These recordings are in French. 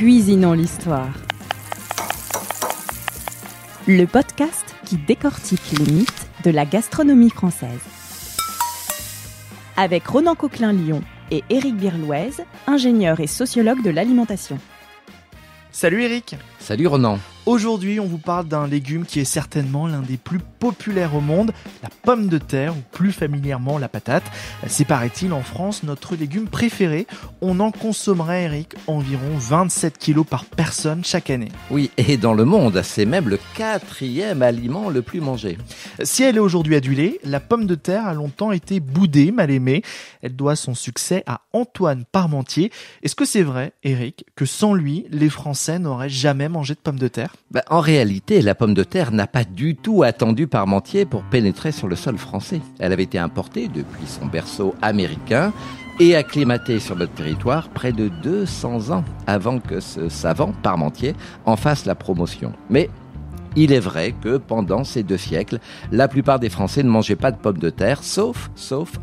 Cuisinons l'histoire. Le podcast qui décortique les mythes de la gastronomie française. Avec Ronan Coquelin-Lyon et Éric Birlouez, ingénieur et sociologue de l'alimentation. Salut Éric. Salut Ronan. Aujourd'hui, on vous parle d'un légume qui est certainement l'un des plus populaires au monde, la pomme de terre, ou plus familièrement la patate. C'est, paraît-il, en France, notre légume préféré. On en consommerait, Éric, environ 27 kilos par personne chaque année. Oui, et dans le monde, c'est même le 4e aliment le plus mangé. Si elle est aujourd'hui adulée, la pomme de terre a longtemps été boudée, mal aimée. Elle doit son succès à Antoine Parmentier. Est-ce que c'est vrai, Éric, que sans lui, les Français n'auraient jamais mangé de pommes de terre ? En réalité, la pomme de terre n'a pas du tout attendu Parmentier pour pénétrer sur le sol français. Elle avait été importée depuis son berceau américain et acclimatée sur notre territoire près de 200 ans avant que ce savant Parmentier en fasse la promotion. Mais il est vrai que pendant ces 2 siècles, la plupart des Français ne mangeaient pas de pommes de terre, sauf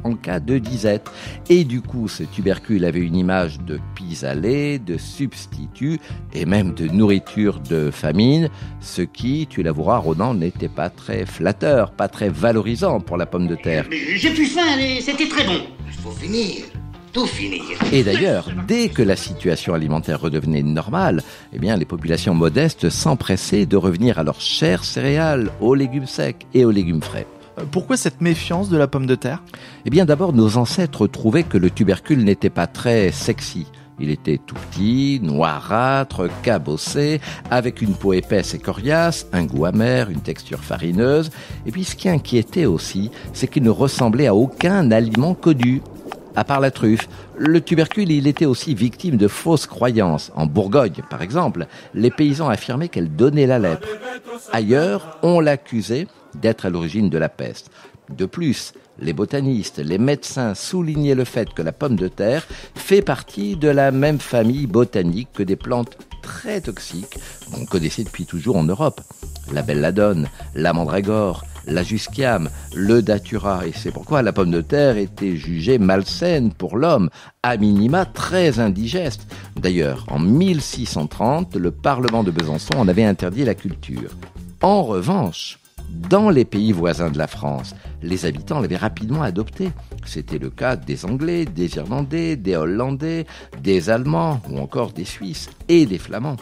en cas de disette. Et du coup, ce tubercule avait une image de pis-aller, de substitut et même de nourriture de famine, ce qui, tu l'avoueras, Ronan, n'était pas très flatteur, pas très valorisant pour la pomme de terre. Mais j'ai plus faim, c'était très bon. Il faut finir. Tout finir. Et d'ailleurs, dès que la situation alimentaire redevenait normale, les populations modestes s'empressaient de revenir à leurs chères céréales, aux légumes secs et aux légumes frais. Pourquoi cette méfiance de la pomme de terre ? D'abord, nos ancêtres trouvaient que le tubercule n'était pas très sexy. Il était tout petit, noirâtre, cabossé, avec une peau épaisse et coriace, un goût amer, une texture farineuse. Et puis ce qui inquiétait aussi, c'est qu'il ne ressemblait à aucun aliment connu. À part la truffe, le tubercule, il était aussi victime de fausses croyances. En Bourgogne, par exemple, les paysans affirmaient qu'elle donnait la lèpre. Ailleurs, on l'accusait d'être à l'origine de la peste. De plus, les botanistes, les médecins soulignaient le fait que la pomme de terre fait partie de la même famille botanique que des plantes très toxiques qu'on connaissait depuis toujours en Europe. La belladone, la mandragore, la jusquiame, le datura, et c'est pourquoi la pomme de terre était jugée malsaine pour l'homme, à minima très indigeste. D'ailleurs, en 1630, le Parlement de Besançon en avait interdit la culture. En revanche, dans les pays voisins de la France, les habitants l'avaient rapidement adopté. C'était le cas des Anglais, des Irlandais, des Hollandais, des Allemands ou encore des Suisses et des Flamands.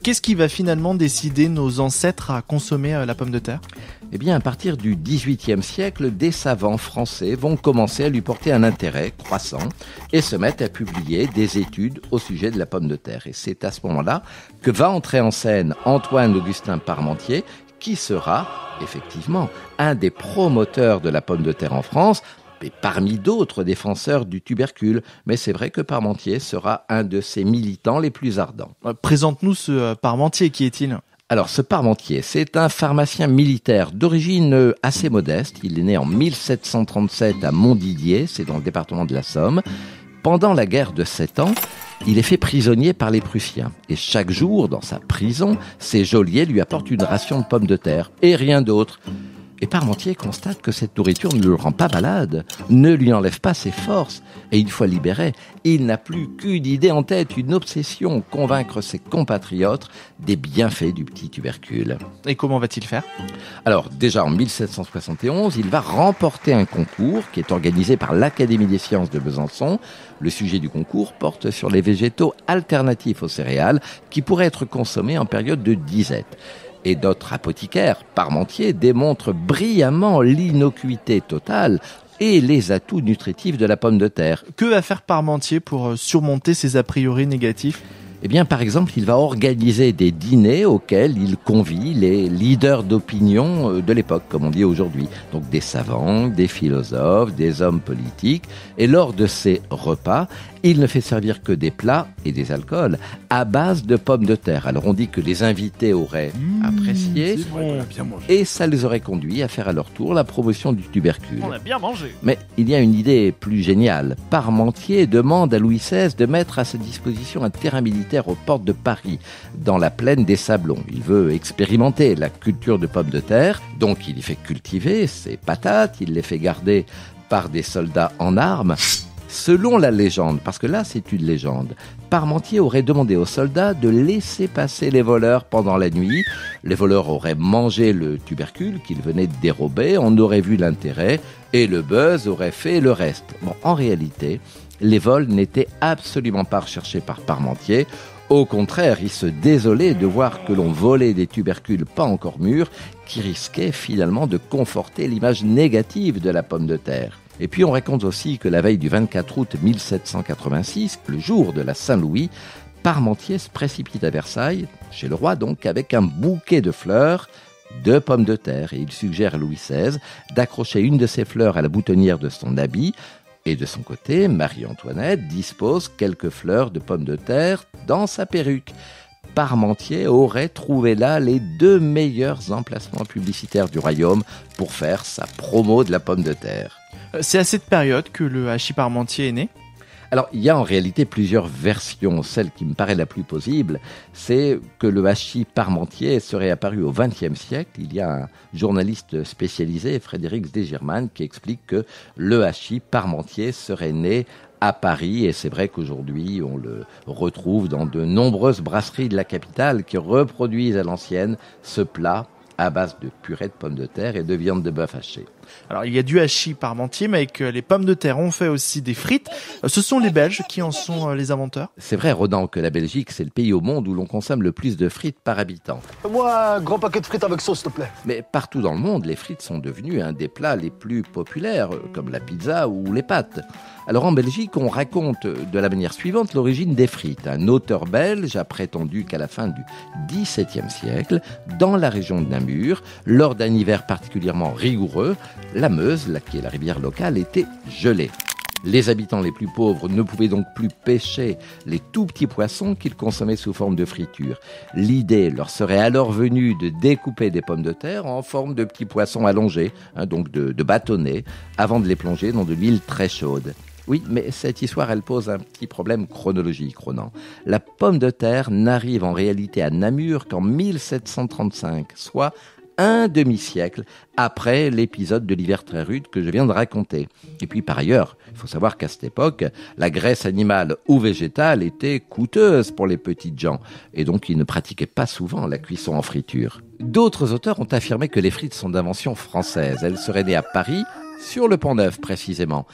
Qu'est-ce qui va finalement décider nos ancêtres à consommer la pomme de terre ? À partir du XVIIIe siècle, des savants français vont commencer à lui porter un intérêt croissant et se mettent à publier des études au sujet de la pomme de terre. Et c'est à ce moment-là que va entrer en scène Antoine-Augustin Parmentier, qui sera, effectivement, un des promoteurs de la pomme de terre en France, et parmi d'autres défenseurs du tubercule. Mais c'est vrai que Parmentier sera un de ses militants les plus ardents. Présente-nous ce Parmentier, qui est-il ? Alors, ce Parmentier, c'est un pharmacien militaire d'origine assez modeste. Il est né en 1737 à Montdidier, c'est dans le département de la Somme. Pendant la guerre de 7 ans, il est fait prisonnier par les Prussiens. Et chaque jour, dans sa prison, ses geôliers lui apportent une ration de pommes de terre et rien d'autre. Et Parmentier constate que cette nourriture ne le rend pas malade, ne lui enlève pas ses forces. Et une fois libéré, il n'a plus qu'une idée en tête, une obsession, convaincre ses compatriotes des bienfaits du petit tubercule. Et comment va-t-il faire ? Alors, déjà en 1771, il va remporter un concours qui est organisé par l'Académie des sciences de Besançon. Le sujet du concours porte sur les végétaux alternatifs aux céréales qui pourraient être consommés en période de disette. Et notre apothicaire, Parmentier, démontre brillamment l'innocuité totale et les atouts nutritifs de la pomme de terre. Que va faire Parmentier pour surmonter ces a priori négatifs ? Par exemple, il va organiser des dîners auxquels il convie les leaders d'opinion de l'époque, comme on dit aujourd'hui. Donc des savants, des philosophes, des hommes politiques. Et lors de ces repas, il ne fait servir que des plats et des alcools à base de pommes de terre. Alors on dit que les invités auraient apprécié et ça les aurait conduits à faire à leur tour la promotion du tubercule. On a bien mangé. Mais il y a une idée plus géniale. Parmentier demande à Louis XVI de mettre à sa disposition un terrain militaire aux portes de Paris, dans la plaine des Sablons. Il veut expérimenter la culture de pommes de terre, donc il y fait cultiver ses patates, il les fait garder par des soldats en armes. Selon la légende, parce que là c'est une légende, Parmentier aurait demandé aux soldats de laisser passer les voleurs pendant la nuit. Les voleurs auraient mangé le tubercule qu'ils venaient de dérober, on aurait vu l'intérêt et le buzz aurait fait le reste. Bon, en réalité, les vols n'étaient absolument pas recherchés par Parmentier. Au contraire, il se désolait de voir que l'on volait des tubercules pas encore mûrs qui risquaient finalement de conforter l'image négative de la pomme de terre. Et puis on raconte aussi que la veille du 24 août 1786, le jour de la Saint-Louis, Parmentier se précipite à Versailles, chez le roi donc, avec un bouquet de fleurs, de pommes de terre. Et il suggère à Louis XVI d'accrocher une de ces fleurs à la boutonnière de son habit. Et de son côté, Marie-Antoinette dispose quelques fleurs de pommes de terre dans sa perruque. Parmentier aurait trouvé là les 2 meilleurs emplacements publicitaires du royaume pour faire sa promo de la pomme de terre. C'est à cette période que le hachis Parmentier est né ? Alors, il y a en réalité plusieurs versions. Celle qui me paraît la plus plausible, c'est que le hachis Parmentier serait apparu au XXe siècle. Il y a un journaliste spécialisé, Frédéric Desgermain, qui explique que le hachis Parmentier serait né à Paris, et c'est vrai qu'aujourd'hui on le retrouve dans de nombreuses brasseries de la capitale qui reproduisent à l'ancienne ce plat à base de purée de pommes de terre et de viande de bœuf hachée. Alors il y a du hachis Parmentier, mais avec les pommes de terre, on fait aussi des frites. Ce sont les Belges qui en sont les inventeurs. C'est vrai, Ronan, que la Belgique, c'est le pays au monde où l'on consomme le plus de frites par habitant. Moi, un grand paquet de frites avec sauce, s'il te plaît. Mais partout dans le monde, les frites sont devenues un des plats les plus populaires, comme la pizza ou les pâtes. Alors en Belgique, on raconte de la manière suivante l'origine des frites. Un auteur belge a prétendu qu'à la fin du XVIIe siècle, dans la région de Namur, lors d'un hiver particulièrement rigoureux, la Meuse, qui est la rivière locale, était gelée. Les habitants les plus pauvres ne pouvaient donc plus pêcher les tout petits poissons qu'ils consommaient sous forme de friture. L'idée leur serait alors venue de découper des pommes de terre en forme de petits poissons allongés, donc de bâtonnets, avant de les plonger dans de l'huile très chaude. Oui, mais cette histoire, elle pose un petit problème chronologique, Ronan. La pomme de terre n'arrive en réalité à Namur qu'en 1735, soit un demi-siècle après l'épisode de l'hiver très rude que je viens de raconter. Et puis par ailleurs, il faut savoir qu'à cette époque, la graisse animale ou végétale était coûteuse pour les petites gens, et donc ils ne pratiquaient pas souvent la cuisson en friture. D'autres auteurs ont affirmé que les frites sont d'invention française. Elles seraient nées à Paris, sur le Pont-Neuf précisément.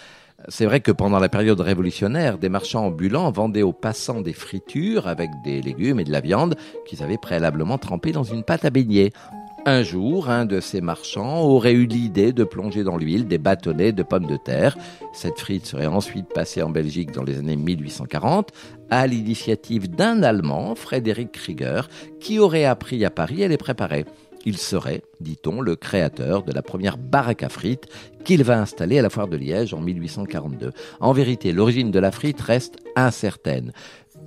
C'est vrai que pendant la période révolutionnaire, des marchands ambulants vendaient aux passants des fritures avec des légumes et de la viande qu'ils avaient préalablement trempés dans une pâte à beignet. Un jour, un de ces marchands aurait eu l'idée de plonger dans l'huile des bâtonnets de pommes de terre. Cette frite serait ensuite passée en Belgique dans les années 1840 à l'initiative d'un Allemand, Frédéric Krieger, qui aurait appris à Paris à les préparer. Il serait, dit-on, le créateur de la première baraque à frites qu'il va installer à la foire de Liège en 1842. En vérité, l'origine de la frite reste incertaine.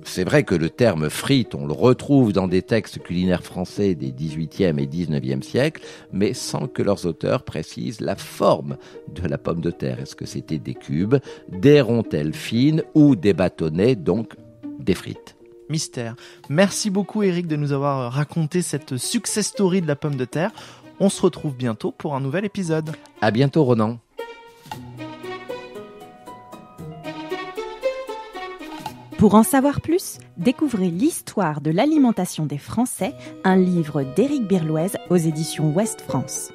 C'est vrai que le terme frite, on le retrouve dans des textes culinaires français des XVIIIe et XIXe siècles, mais sans que leurs auteurs précisent la forme de la pomme de terre. Est-ce que c'était des cubes, des rondelles fines ou des bâtonnets, donc des frites? Mystère. Merci beaucoup Eric de nous avoir raconté cette success story de la pomme de terre. On se retrouve bientôt pour un nouvel épisode. À bientôt Ronan. Pour en savoir plus, découvrez l'histoire de l'alimentation des Français, un livre d'Éric Birloise aux éditions Ouest France.